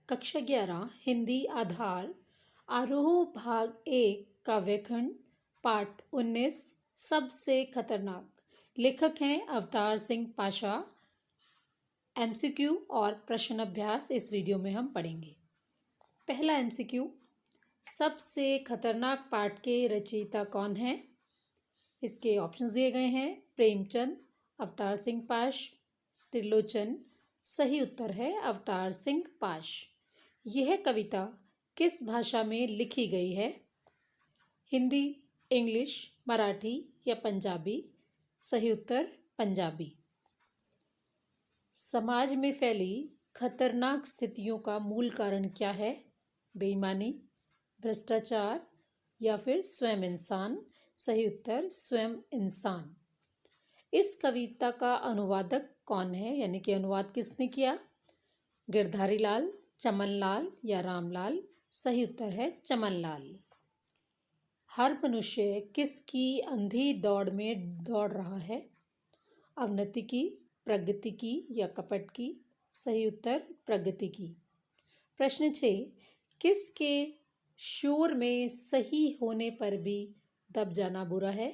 कक्षा 11 हिंदी आधार आरोह भाग 1 काव्यखंड पाठ 19 सबसे खतरनाक। लेखक हैं अवतार सिंह पाशा। एमसीक्यू और प्रश्न अभ्यास इस वीडियो में हम पढ़ेंगे। पहला एमसीक्यू, सबसे खतरनाक पाठ के रचयिता कौन है? इसके ऑप्शंस दिए गए हैं। प्रेमचंद, अवतार सिंह पाश, त्रिलोचन। सही उत्तर है अवतार सिंह पाश। यह कविता किस भाषा में लिखी गई है? हिंदी, इंग्लिश, मराठी या पंजाबी? सही उत्तर पंजाबी। समाज में फैली खतरनाक स्थितियों का मूल कारण क्या है? बेईमानी, भ्रष्टाचार या फिर स्वयं इंसान? सही उत्तर स्वयं इंसान। इस कविता का अनुवादक कौन है, यानी कि अनुवाद किसने किया? गिरधारी लाल, चमन लाल या रामलाल? सही उत्तर है चमन लाल। हर मनुष्य किसकी अंधी दौड़ में दौड़ रहा है? अवनति की, प्रगति की या कपट की? सही उत्तर प्रगति की। प्रश्न 6, किसके शोर में सही होने पर भी दब जाना बुरा है?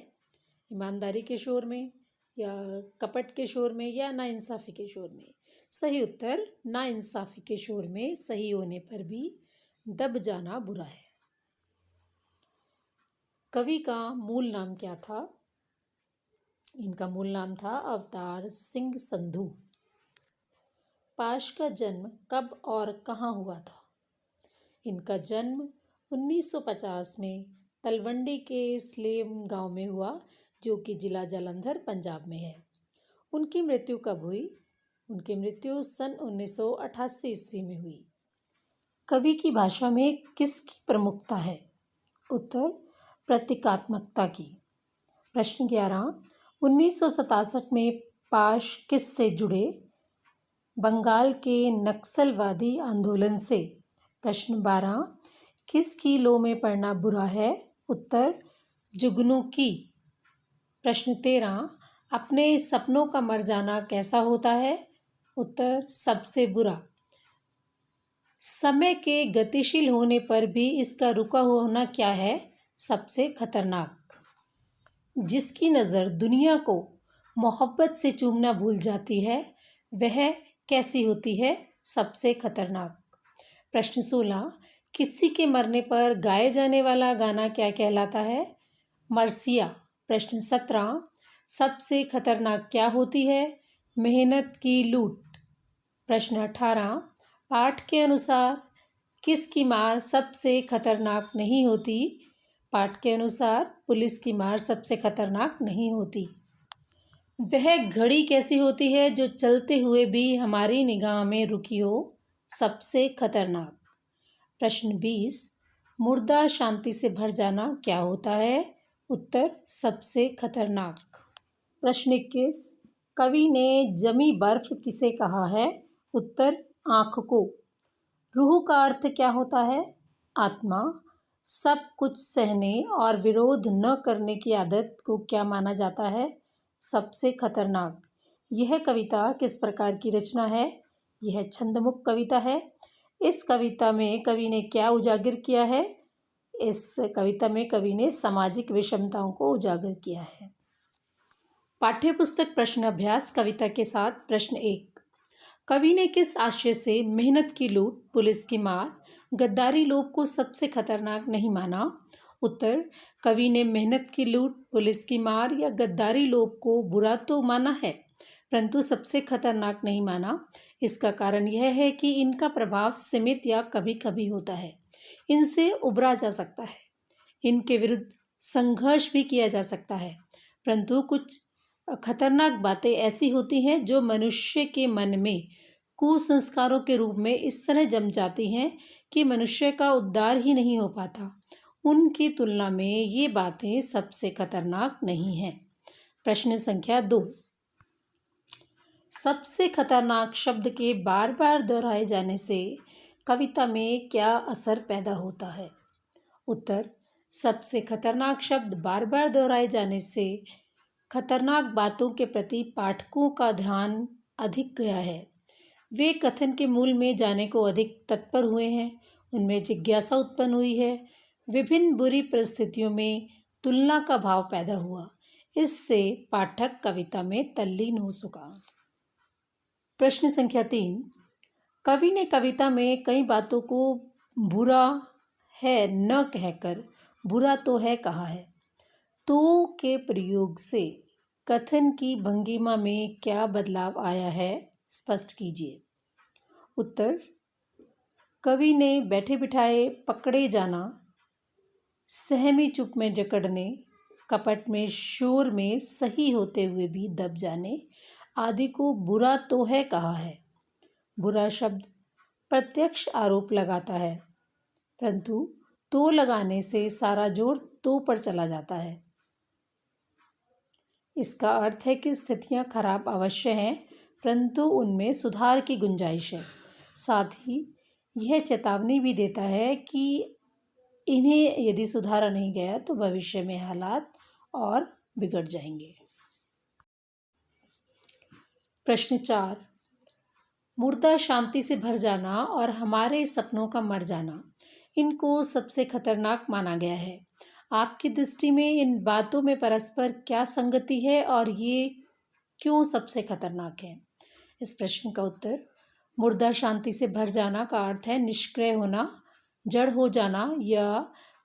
ईमानदारी के शोर में या कपट के शोर में या नाइंसाफ़ी के शोर में? सही उत्तर नाइंसाफ़ी के शोर में सही होने पर भी दब जाना बुरा है। कवि का मूल नाम क्या था? इनका मूल नाम था अवतार सिंह संधू। पाश का जन्म कब और कहाँ हुआ था? इनका जन्म 1950 में तलवंडी के स्लेम गांव में हुआ, जो कि जिला जालंधर पंजाब में है। उनकी मृत्यु कब हुई? उनकी मृत्यु सन 1988 ईस्वी में हुई। कवि की भाषा में किसकी प्रमुखता है? उत्तर प्रतीकात्मकता की। प्रश्न 11, 1967 में पाश किससे जुड़े? बंगाल के नक्सलवादी आंदोलन से। प्रश्न 12, किसकी लो में पढ़ना बुरा है? उत्तर जुगनू की। प्रश्न 13, अपने सपनों का मर जाना कैसा होता है? उत्तर सबसे बुरा। समय के गतिशील होने पर भी इसका रुका होना क्या है? सबसे खतरनाक। जिसकी नज़र दुनिया को मोहब्बत से चूमना भूल जाती है, वह कैसी होती है? सबसे खतरनाक। प्रश्न 16, किसी के मरने पर गाए जाने वाला गाना क्या कहलाता है? मरसिया। प्रश्न 17, सबसे खतरनाक क्या होती है? मेहनत की लूट। प्रश्न 18, पाठ के अनुसार किसकी मार सबसे खतरनाक नहीं होती? पाठ के अनुसार पुलिस की मार सबसे खतरनाक नहीं होती। वह घड़ी कैसी होती है जो चलते हुए भी हमारी निगाह में रुकी हो? सबसे खतरनाक। प्रश्न 20, मुर्दा शांति से भर जाना क्या होता है? उत्तर सबसे खतरनाक। प्रश्न 21, कवि ने जमी बर्फ किसे कहा है? उत्तर आँख को। रूह का अर्थ क्या होता है? आत्मा। सब कुछ सहने और विरोध न करने की आदत को क्या माना जाता है? सबसे खतरनाक। यह कविता किस प्रकार की रचना है? यह छंदमुक्त कविता है। इस कविता में कवि ने क्या उजागर किया है? इस कविता में कवि ने सामाजिक विषमताओं को उजागर किया है। पाठ्यपुस्तक प्रश्न अभ्यास कविता के साथ। प्रश्न 1, कवि ने किस आशय से मेहनत की लूट, पुलिस की मार, गद्दारी लोग को सबसे खतरनाक नहीं माना? उत्तर कवि ने मेहनत की लूट, पुलिस की मार या गद्दारी लोग को बुरा तो माना है, परंतु सबसे खतरनाक नहीं माना। इसका कारण यह है कि इनका प्रभाव सीमित या कभी कभी होता है। इनसे उबरा जा सकता है, इनके विरुद्ध संघर्ष भी किया जा सकता है, परंतु कुछ खतरनाक बातें ऐसी होती हैं जो मनुष्य के मन में कुसंस्कारों के रूप में इस तरह जम जाती हैं कि मनुष्य का उद्धार ही नहीं हो पाता। उनकी तुलना में ये बातें सबसे खतरनाक नहीं हैं। प्रश्न संख्या 2, सबसे खतरनाक शब्द के बार बार दोहराए जाने से कविता में क्या असर पैदा होता है? उत्तर सबसे खतरनाक शब्द बार बार दोहराए जाने से खतरनाक बातों के प्रति पाठकों का ध्यान अधिक गया है। वे कथन के मूल में जाने को अधिक तत्पर हुए हैं। उनमें जिज्ञासा उत्पन्न हुई है। विभिन्न बुरी परिस्थितियों में तुलना का भाव पैदा हुआ। इससे पाठक कविता में तल्लीन हो सका। प्रश्न संख्या 3। कवि ने कविता में कई बातों को बुरा है न कहकर बुरा तो है कहा है। तो के प्रयोग से कथन की भंगिमा में क्या बदलाव आया है, स्पष्ट कीजिए। उत्तर। कवि ने बैठे बिठाए पकड़े जाना, सहमी चुप में जकड़ने, कपट में शोर में सही होते हुए भी दब जाने आदि को बुरा तो है कहा है। बुरा शब्द प्रत्यक्ष आरोप लगाता है, परंतु तो लगाने से सारा जोर तो पर चला जाता है। इसका अर्थ है कि स्थितियां खराब अवश्य हैं, परंतु उनमें सुधार की गुंजाइश है। साथ ही यह चेतावनी भी देता है कि इन्हें यदि सुधारा नहीं गया तो भविष्य में हालात और बिगड़ जाएंगे। प्रश्न 4। मुर्दा शांति से भर जाना और हमारे सपनों का मर जाना, इनको सबसे खतरनाक माना गया है। आपकी दृष्टि में इन बातों में परस्पर क्या संगति है और ये क्यों सबसे खतरनाक है? इस प्रश्न का उत्तर। मुर्दा शांति से भर जाना का अर्थ है निष्क्रिय होना, जड़ हो जाना या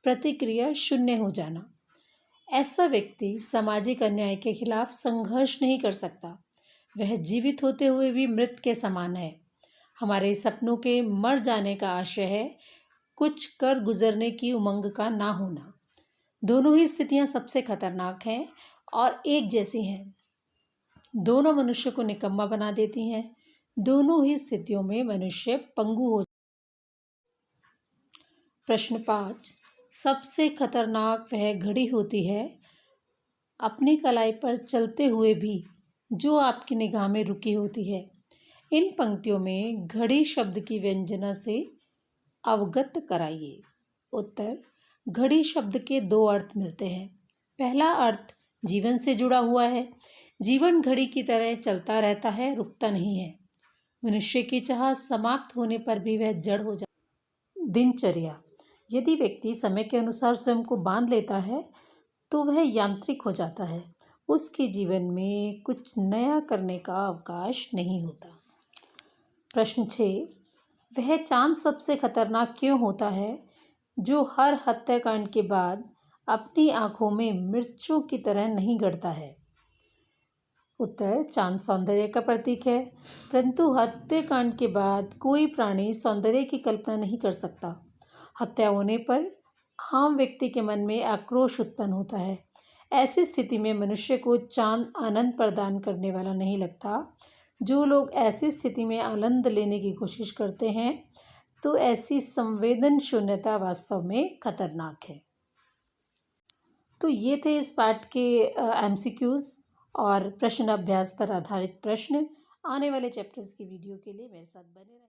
प्रतिक्रिया शून्य हो जाना। ऐसा व्यक्ति सामाजिक अन्याय के खिलाफ संघर्ष नहीं कर सकता। वह जीवित होते हुए भी मृत के समान है। हमारे सपनों के मर जाने का आशय है कुछ कर गुजरने की उमंग का ना होना। दोनों ही स्थितियां सबसे खतरनाक हैं और एक जैसी हैं। दोनों मनुष्य को निकम्मा बना देती हैं। दोनों ही स्थितियों में मनुष्य पंगु हो। प्रश्न 5। सबसे खतरनाक वह घड़ी होती है अपनी कलाई पर चलते हुए भी जो आपकी निगाह में रुकी होती है। इन पंक्तियों में घड़ी शब्द की व्यंजना से अवगत कराइए। उत्तर। घड़ी शब्द के दो अर्थ मिलते हैं। पहला अर्थ जीवन से जुड़ा हुआ है। जीवन घड़ी की तरह चलता रहता है, रुकता नहीं है। मनुष्य की चाह समाप्त होने पर भी वह जड़ हो जाता है। दिनचर्या। यदि व्यक्ति समय के अनुसार स्वयं को बांध लेता है तो वह यांत्रिक हो जाता है। उसके जीवन में कुछ नया करने का अवकाश नहीं होता। प्रश्न 6। वह चांद सबसे खतरनाक क्यों होता है जो हर हत्याकांड के बाद अपनी आंखों में मिर्चों की तरह नहीं गड़ता है? उत्तर। चांद सौंदर्य का प्रतीक है, परंतु हत्याकांड के बाद कोई प्राणी सौंदर्य की कल्पना नहीं कर सकता। हत्या होने पर आम व्यक्ति के मन में आक्रोश उत्पन्न होता है। ऐसी स्थिति में मनुष्य को चांद आनंद प्रदान करने वाला नहीं लगता। जो लोग ऐसी स्थिति में आनंद लेने की कोशिश करते हैं तो ऐसी संवेदन शून्यता वास्तव में खतरनाक है। तो ये थे इस पाठ के MCQs और प्रश्न अभ्यास पर आधारित प्रश्न। आने वाले चैप्टर्स की वीडियो के लिए मेरे साथ बने रहें।